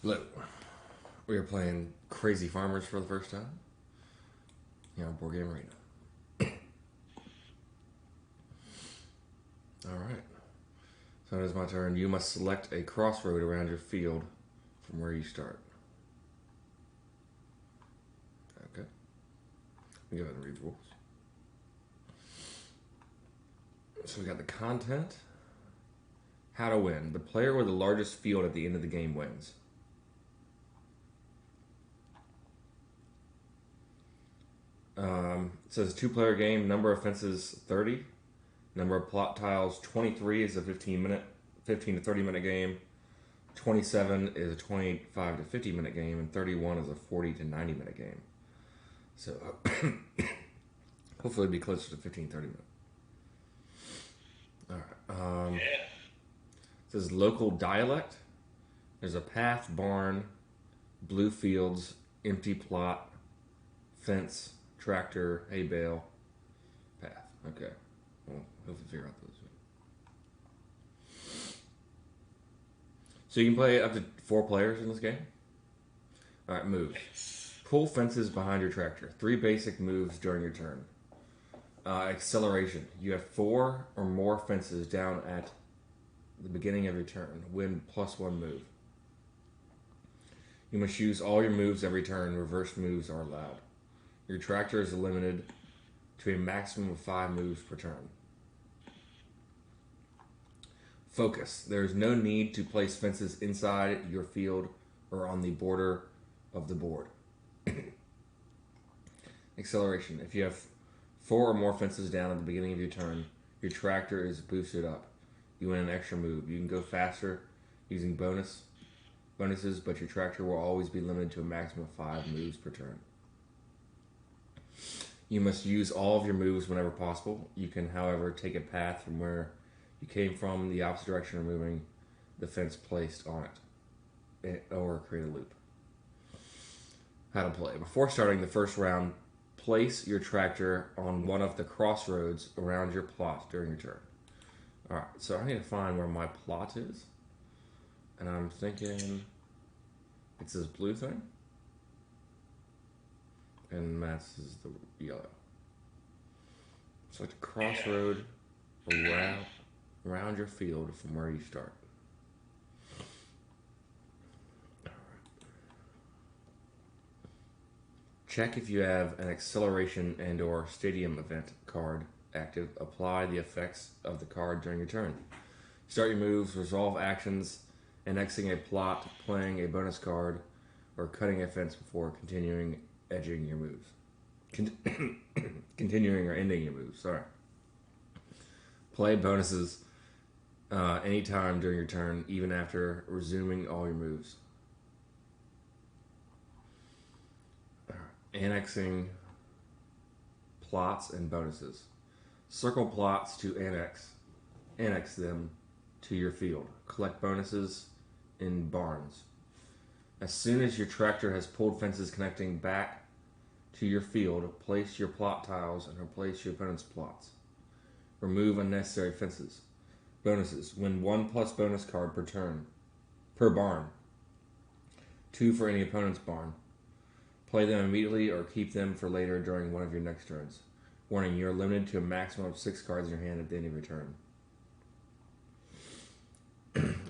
Look, we are playing Crazy Farmers for the first time. Here on Board Game Arena. Alright. So it is my turn. You must select a crossroad around your field from where you start. Okay. We go ahead and read the rules. So we got the content. How to win. The player with the largest field at the end of the game wins. It says 2-player game, number of fences 30, number of plot tiles 23 is a 15 to 30 minute game, 27 is a 25 to 50 minute game, and 31 is a 40 to 90 minute game. So hopefully it'll be closer to 15, 30 minutes. Alright. It says local dialect. There's a path, barn, blue fields, empty plot, fence, tractor, hay bale, path. Okay. We'll hopefully figure out those. So you can play up to 4 players in this game. Alright, moves. Pull fences behind your tractor. 3 basic moves during your turn. Acceleration. You have 4 or more fences down at the beginning of your turn. Win +1 move. You must use all your moves every turn. Reverse moves are allowed. Your tractor is limited to a maximum of 5 moves per turn. Focus. There is no need to place fences inside your field or on the border of the board. Acceleration. If you have 4 or more fences down at the beginning of your turn, your tractor is boosted up. You win an extra move. You can go faster using bonuses, but your tractor will always be limited to a maximum of 5 moves per turn. You must use all of your moves whenever possible. You can, however, take a path from where you came from the opposite direction, removing the fence placed on it, or create a loop. How to play. Before starting the first round, place your tractor on one of the crossroads around your plot during your turn. Alright, so I need to find where my plot is. And I'm thinking it's this blue thing. And Matt's is the yellow. So it's a crossroad around your field from where you start. Check if you have an acceleration and or stadium event card active. Apply the effects of the card during your turn. Start your moves, resolve actions, annexing a plot, playing a bonus card, or cutting a fence before continuing edging your moves. Continuing or ending your moves, sorry. Play bonuses anytime during your turn, even after resuming all your moves. Annexing plots and bonuses. Circle plots to annex them to your field. Collect bonuses in barns. As soon as your tractor has pulled fences connecting back to your field, place your plot tiles and replace your opponent's plots. Remove unnecessary fences. Bonuses. Win 1+ bonus card per turn. Per barn. 2 for any opponent's barn. Play them immediately or keep them for later during one of your next turns. Warning, you are limited to a maximum of 6 cards in your hand at the end of your turn.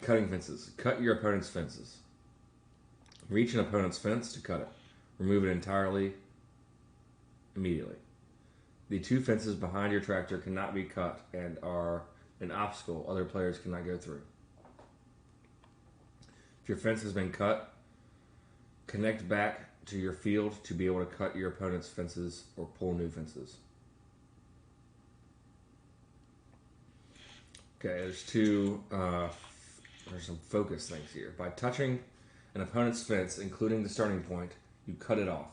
Cutting fences. Cut your opponent's fences. Reach an opponent's fence to cut it. Remove it entirely, immediately. The 2 fences behind your tractor cannot be cut and are an obstacle other players cannot go through. If your fence has been cut, connect back to your field to be able to cut your opponent's fences or pull new fences. Okay, there's some focus things here. By touching an opponent's fence, including the starting point, you cut it off.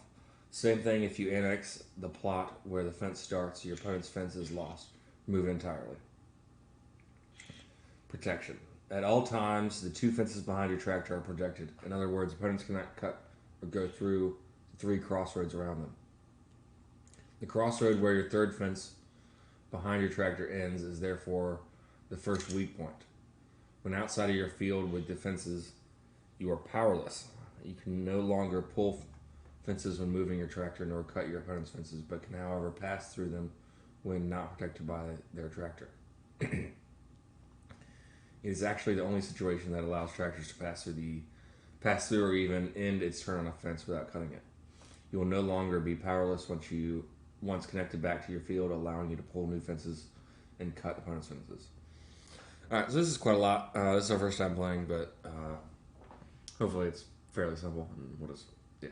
Same thing if you annex the plot where the fence starts, your opponent's fence is lost. Remove it entirely. Protection. At all times, the 2 fences behind your tractor are protected. In other words, opponents cannot cut or go through the 3 crossroads around them. The crossroad where your 3rd fence behind your tractor ends is therefore the first weak point. When outside of your field with defenses, You are powerless. You can no longer pull fences when moving your tractor nor cut your opponent's fences, but can, however, pass through them when not protected by their tractor. It is actually the only situation that allows tractors to pass through or even end its turn on a fence without cutting it. You will no longer be powerless once connected back to your field, allowing you to pull new fences and cut opponent's fences. Alright, so this is quite a lot. This is our first time playing, but hopefully it's fairly simple. And we'll just, yeah.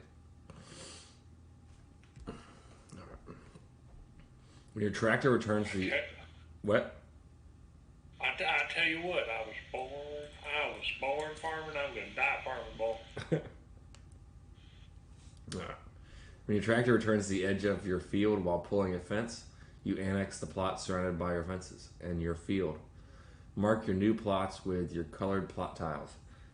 Alright. When your tractor returns to you... What? I tell you what, I was born farming, I'm going to die farming, boy. Alright. When your tractor returns to the edge of your field while pulling a fence, you annex the plot surrounded by your fences and your field. Mark your new plots with your colored plot tiles.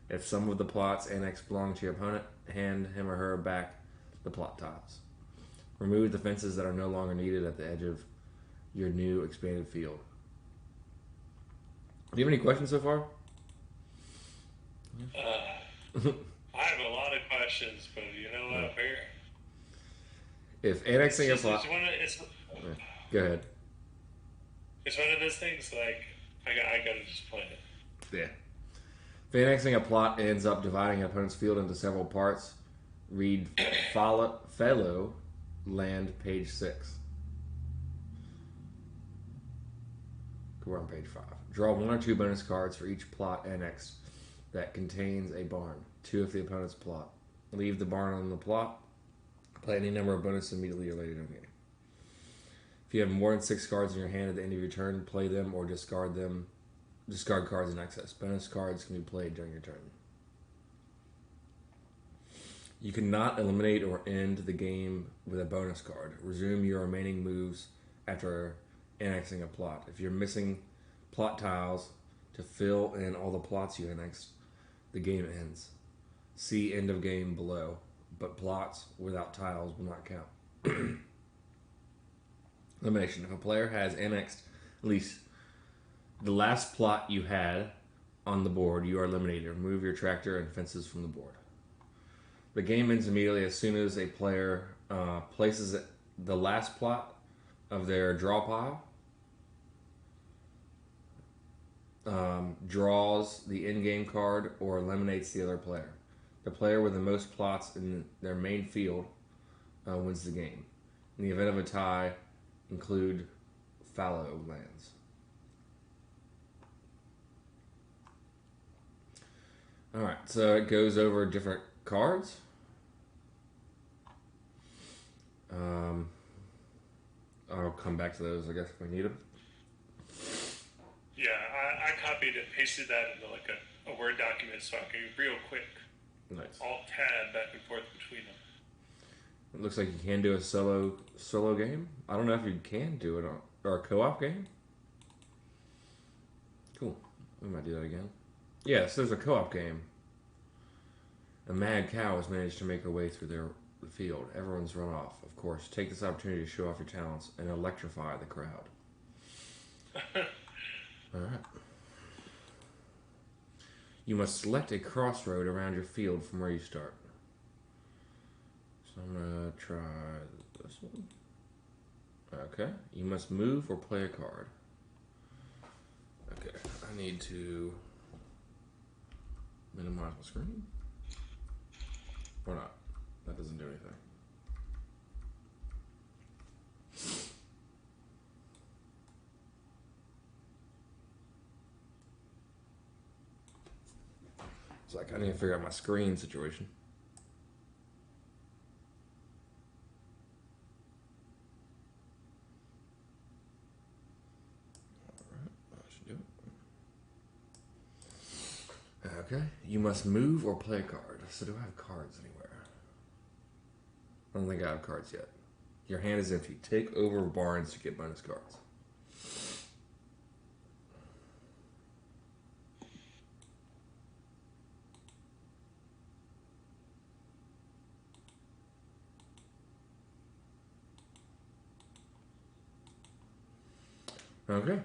If some of the plots annexed belong to your opponent, hand him or her back the plot tiles. Remove the fences that are no longer needed at the edge of your new expanded field. Do you have any questions so far? I have a lot of questions, but you know what, Bear? If annexing a plot... Go ahead. It's one of those things, like, I gotta just play it. Yeah. If annexing a plot ends up dividing an opponent's field into several parts, read fellow land page 6. We're on page 5. Draw 1 or 2 bonus cards for each plot annexed that contains a barn. 2 if the opponent's plot. Leave the barn on the plot. Play any number of bonuses immediately or later in the game. If you have more than 6 cards in your hand at the end of your turn, play them or discard them. Discard cards in excess. Bonus cards can be played during your turn. You cannot eliminate or end the game with a bonus card. Resume your remaining moves after annexing a plot. If you're missing plot tiles to fill in all the plots you annexed, the game ends. See end of game below, but plots without tiles will not count. Elimination. If a player has annexed at least the last plot you had on the board, you are eliminated. Remove your tractor and fences from the board. The game ends immediately as soon as a player places the last plot of their draw pile, draws the in-game card, or eliminates the other player. The player with the most plots in their main field wins the game. In the event of a tie, include fallow lands. Alright, so it goes over different cards. I'll come back to those, I guess, if we need them. Yeah, I copied and pasted that into like a Word document so I can real quick Nice. Alt-tab back and forth between them. It looks like you can do a solo game. I don't know if you can do it or a co-op game. Cool. We might do that again. Yes, there's a co-op game. A mad cow has managed to make her way through the field. Everyone's run off. Of course, take this opportunity to show off your talents and electrify the crowd. Alright. You must select a crossroad around your field from where you start. So I'm going to try this one. Okay. You must move or play a card. Okay. I need to minimize my screen. Or not. That doesn't do anything. It's like I need to figure out my screen situation. Alright, that should do it. Okay, you must move or play a card. So do I have cards anywhere? I don't think I have cards yet. Your hand is empty. Take over barns to get bonus cards. Okay.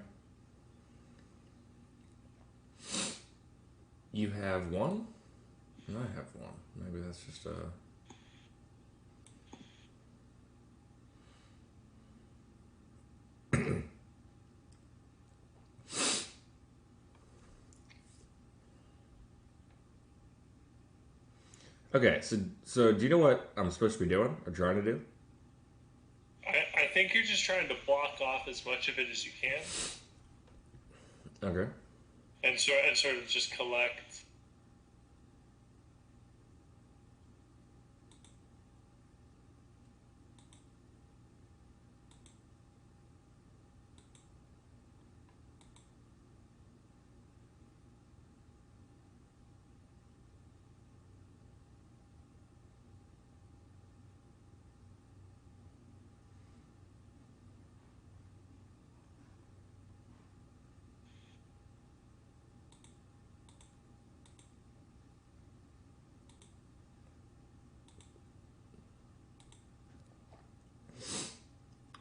You have 1, I have one. Maybe that's just a... Okay, so do you know what I'm supposed to be doing or trying to do? I think you're just trying to block off as much of it as you can, Okay. and sort of just collect.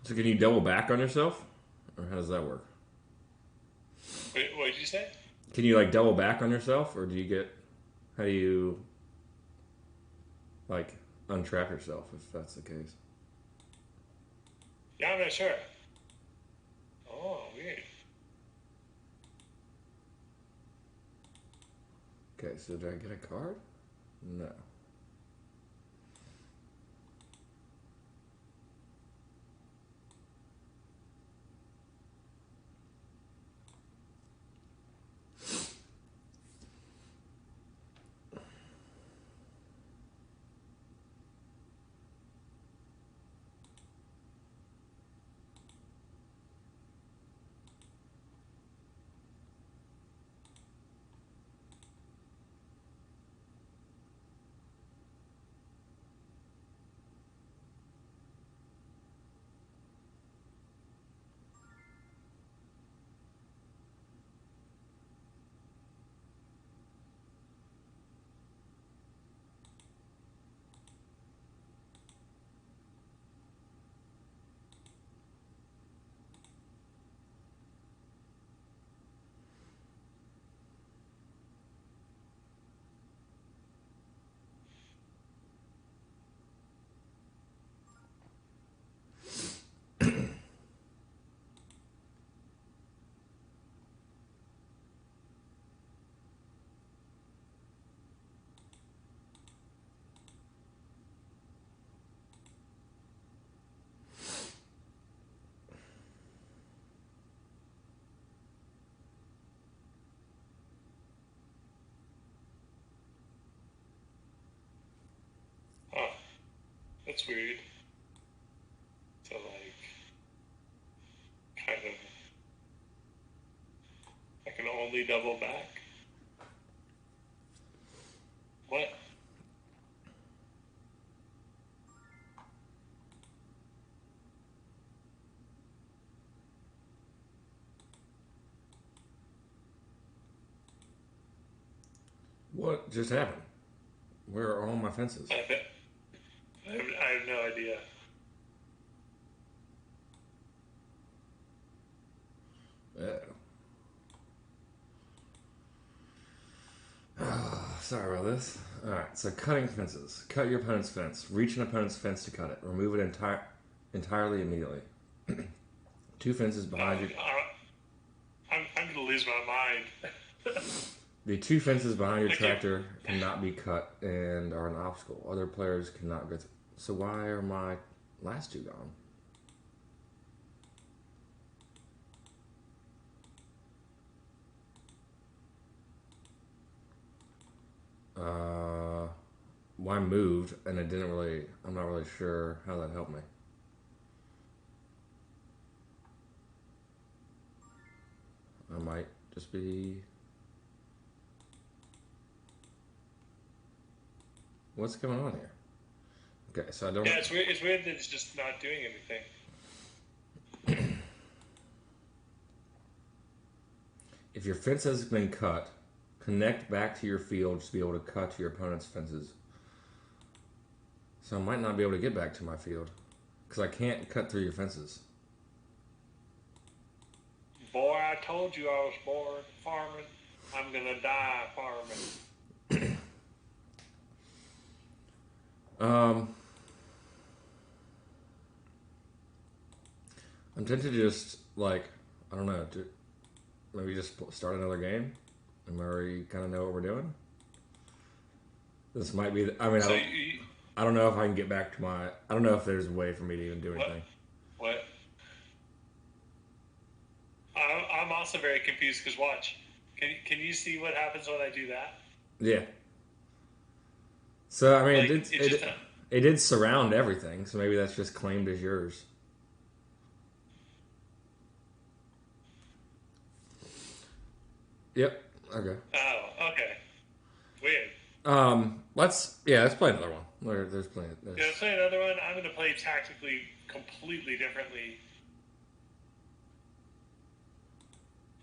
So can you double back on yourself? Or how does that work? Wait, what did you say? Can you like double back on yourself or do you get... How do you like untrap yourself if that's the case? Yeah, I'm not sure. Oh, weird. Okay, so did I get a card? No. Huh. That's weird. So like, kind of, I can only double back. What? What just happened? Where are all my fences? I have no idea. Sorry about this. Alright, so cutting fences. Cut your opponent's fence. Reach an opponent's fence to cut it. Remove it entirely immediately. Two fences behind you. I'm gonna lose my mind. The two fences behind your Okay. tractor cannot be cut and are an obstacle. Other players cannot go through. So why are my last two gone? Well, I moved and it didn't really. I'm not really sure how that helped me. I might just be. What's going on here? Okay, so I don't. Yeah, it's weird. It's weird that it's just not doing anything. If your fence has been cut, connect back to your field to be able to cut to your opponent's fences. So I might not be able to get back to my field because I can't cut through your fences. Boy, I told you I was bored farming. I'm gonna die farming. I'm tempted to just like I don't know, maybe just start another game, and we already kind of know what we're doing. This might be. I mean, So I don't know if I can get back to my. I don't know if there's a way for me to even do what? anything. What? I'm also very confused because watch. Can you see what happens when I do that? Yeah. So I mean, Like it's just a, it did surround everything. So maybe that's just claimed as yours. Yep. Okay. oh, okay. Weird. Let's play another one. There's plenty. Yeah, let's play another one. I'm gonna play tactically completely differently.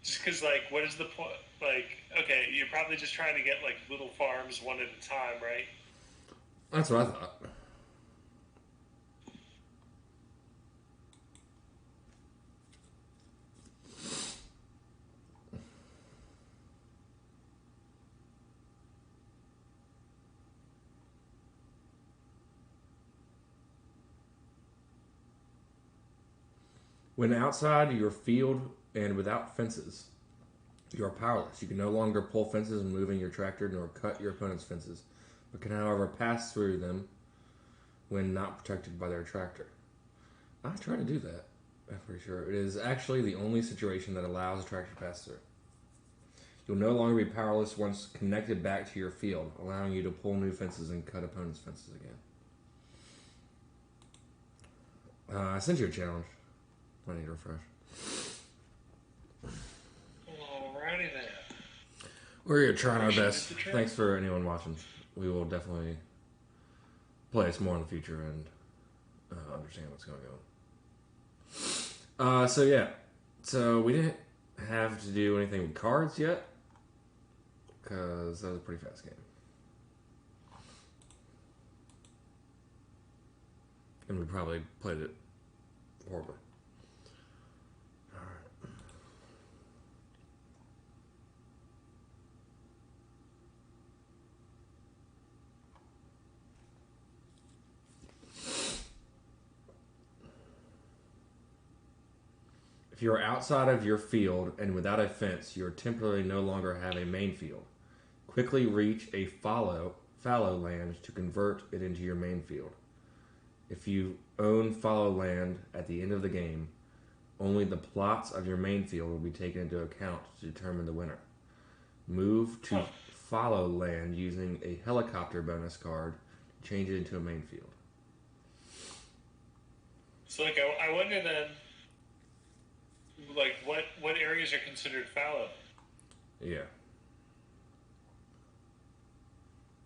Just because, like, what is the point? Like, okay, you're probably just trying to get like little farms one at a time, right? That's what I thought. When outside your field and without fences, you are powerless. You can no longer pull fences when moving your tractor nor cut your opponent's fences, but can, however, pass through them when not protected by their tractor. I try to do that. I'm pretty sure. It is actually the only situation that allows a tractor to pass through. You'll no longer be powerless once connected back to your field, allowing you to pull new fences and cut opponents' fences again. I sent you a challenge. I need to refresh. Alrighty then. We're trying our Appreciate best. the trip. Thanks for anyone watching. We will definitely play us more in the future and understand what's going on. So yeah, so we didn't have to do anything with cards yet because that was a pretty fast game, and we probably played it horribly. If you are outside of your field and without a fence, you are temporarily no longer have a main field. Quickly reach a fallow land to convert it into your main field. If you own fallow land at the end of the game, only the plots of your main field will be taken into account to determine the winner. Move to fallow land using a helicopter bonus card to change it into a main field. So, like, I wonder then, like, what areas are considered fallow? Yeah.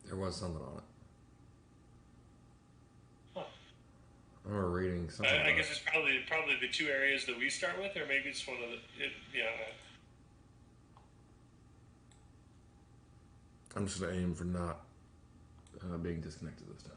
There was something on it. Huh. I remember reading something. I guess it's probably the two areas that we start with, or maybe it's one of the. Yeah. I'm just going to aim for not being disconnected this time.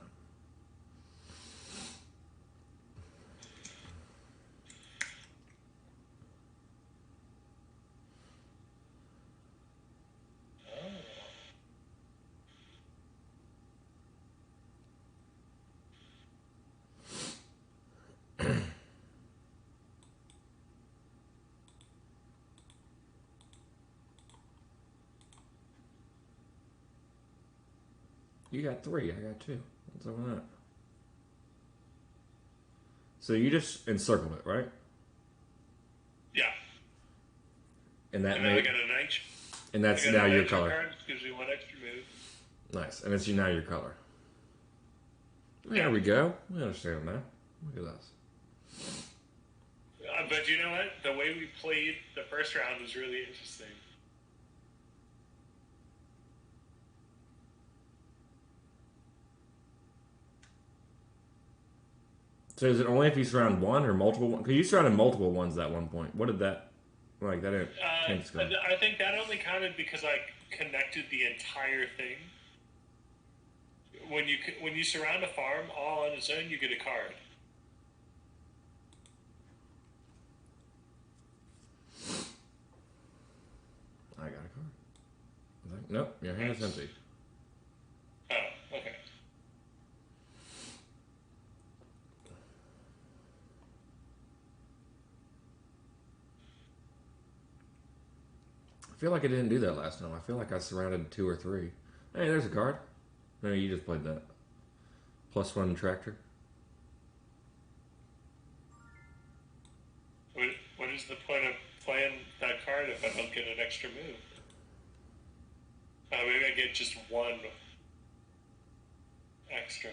You got 3. I got 2. What's up with that? So you just encircled it, right? Yeah. And that And then I made, got a night. and that's I got now a your nitro color. card, gives me one extra move. Nice, and it's now your color. There Yeah. we go. We understand that. Look at this. But you know what? The way we played the first round was really interesting. So is it only if you surround one or multiple ones? Because you surrounded multiple ones at one point. What did that like? That didn't change the score. I think that only counted because I connected the entire thing. When you surround a farm all on its own, you get a card. I got a card. Nope, your hand is empty. Oh, okay. feel like I didn't do that last time. I feel like I surrounded 2 or 3. Hey, there's a card. No, you just played that. +1 tractor. What is the point of playing that card if I don't get an extra move? Maybe I get just 1 extra.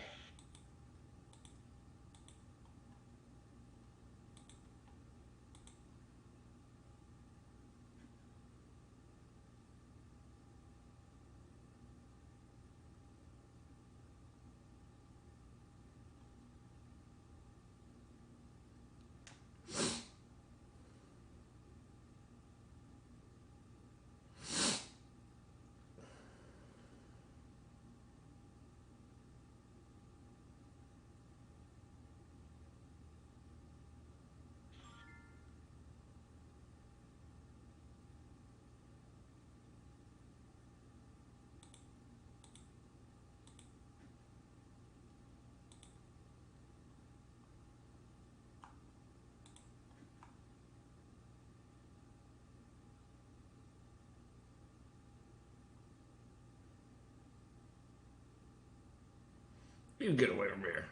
You get away from here.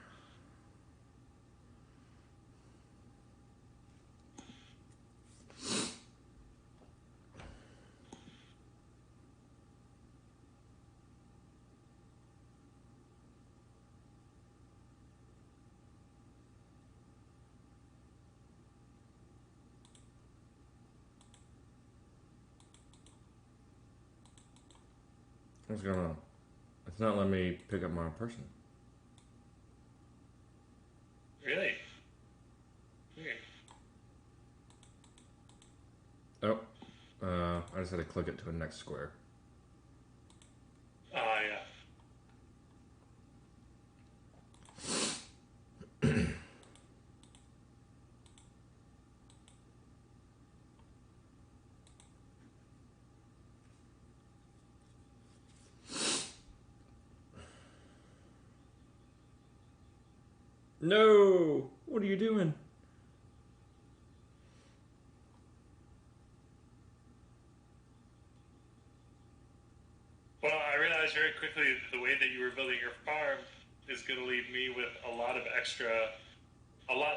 What's going on? It's not letting me pick up my person. Really? Weird. Oh. I just had to click it to a next square. Yeah. No! What are you doing? Well, I realized very quickly that the way that you were building your farm is going to leave me with a lot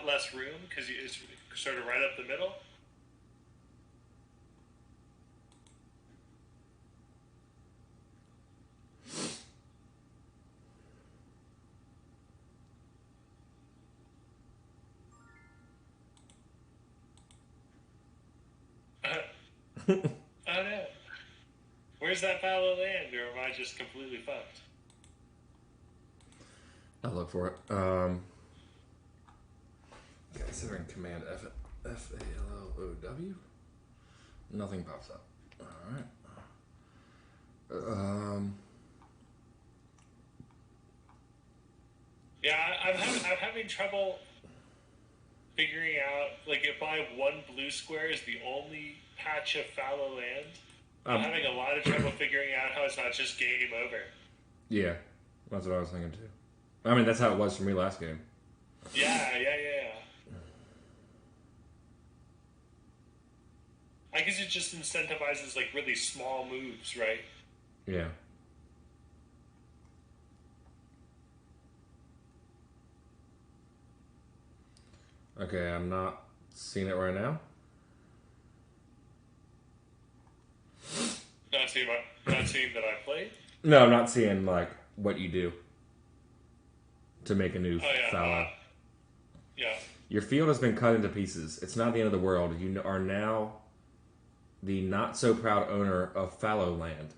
less room because it's sort of right up the middle. Oh no. Where's that fallow land, or am I just completely fucked? I'll look for it. Considering Command F-A-L-L-O-W? Nothing pops up. Alright. Yeah, I'm having trouble figuring out, like, if my 1 blue square is the only patch of fallow land, I'm having a lot of trouble figuring out how it's not just game over. Yeah, that's what I was thinking too. I mean, that's how it was for me last game. Yeah. I guess it just incentivizes, like, really small moves, right? Yeah. Okay, I'm not seeing it right now. Not seeing that I played? No, I'm not seeing, like, what you do to make a new fallow. Yeah. Your field has been cut into pieces. It's not the end of the world. You are now the not-so-proud owner of fallow land.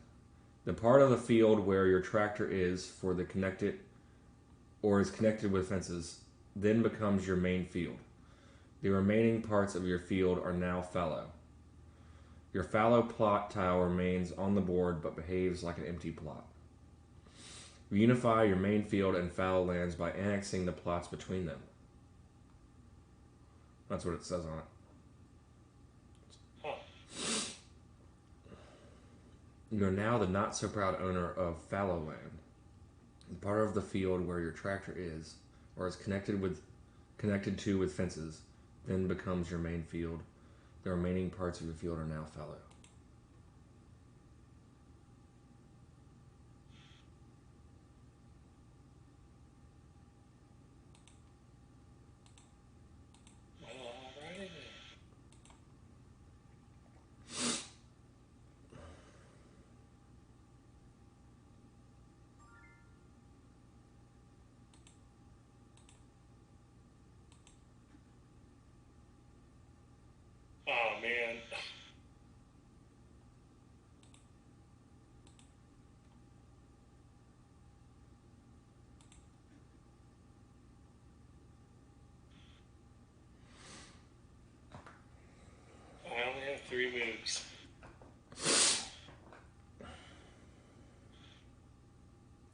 The part of the field where your tractor is for the connected or is connected with fences then becomes your main field. The remaining parts of your field are now fallow. Your fallow plot tile remains on the board but behaves like an empty plot. Unify your main field and fallow lands by annexing the plots between them. That's what it says on it. You are now the not-so-proud owner of fallow land. The part of the field where your tractor is, or is connected to with fences, then becomes your main field. The remaining parts of your field are now fallow.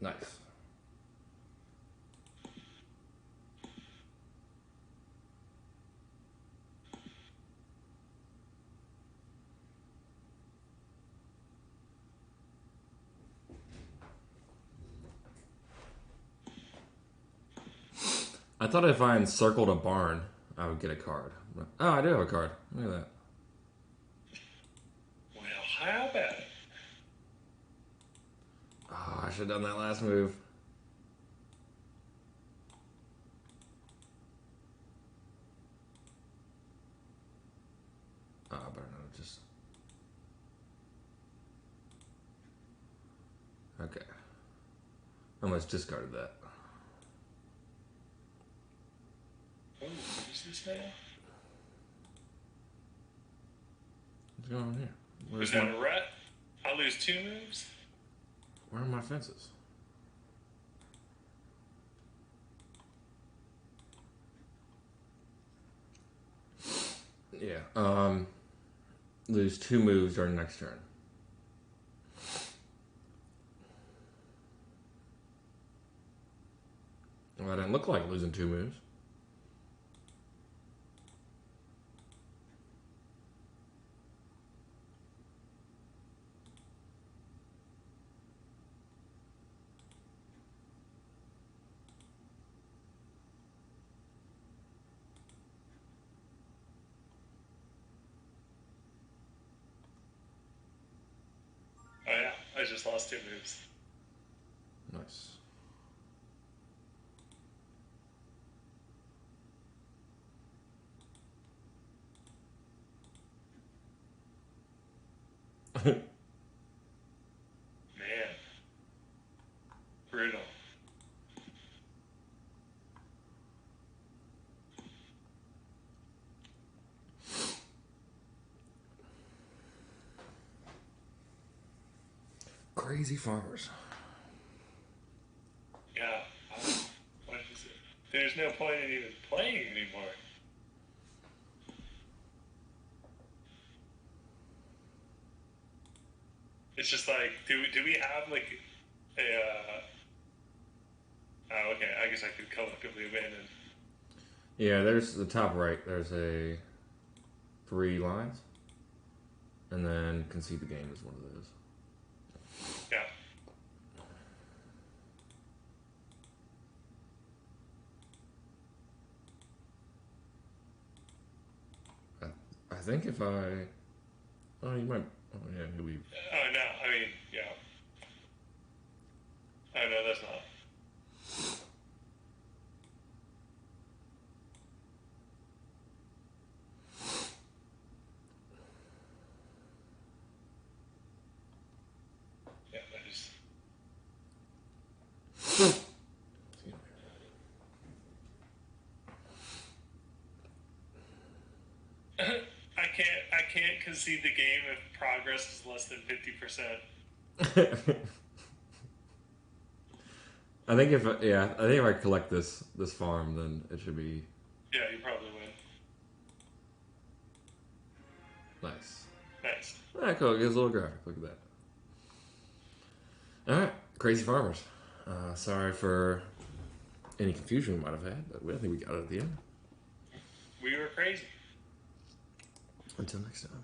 Nice. I thought if I encircled a barn, I would get a card. Oh, I do have a card. Look at that. Well, how about it? Oh, I should have done that last move. Oh, I better not just... Okay. I almost discarded that. Oh, who's this now? What's going on here? Is that a rat? I lose 2 moves? Where are my fences? Yeah. Lose 2 moves during the next turn. Well, that didn't look like losing 2 moves. Oh yeah, I just lost 2 moves. Nice. Man. Brutal. Crazy farmers. Yeah. What is it? There's no point in even playing anymore. It's just like, do we have like a? Oh, okay. I guess I could collectively abandon. Yeah, there's the top right. There's a 3 lines. And then concede the game is one of those. Yeah. I think if I... Oh, you might... Oh, yeah, he'll be... Oh, no. I mean, yeah. Oh, no, that's not. Yeah, that is... I can't concede the game if progress is less than 50%. I think if I collect this farm, then it should be Yeah, you probably win. nice. Nice. Alright, cool. It gives a little graphic. Look at that. Alright, crazy farmers. Sorry for any confusion we might have had, but I think we got it at the end. We were crazy. Until next time.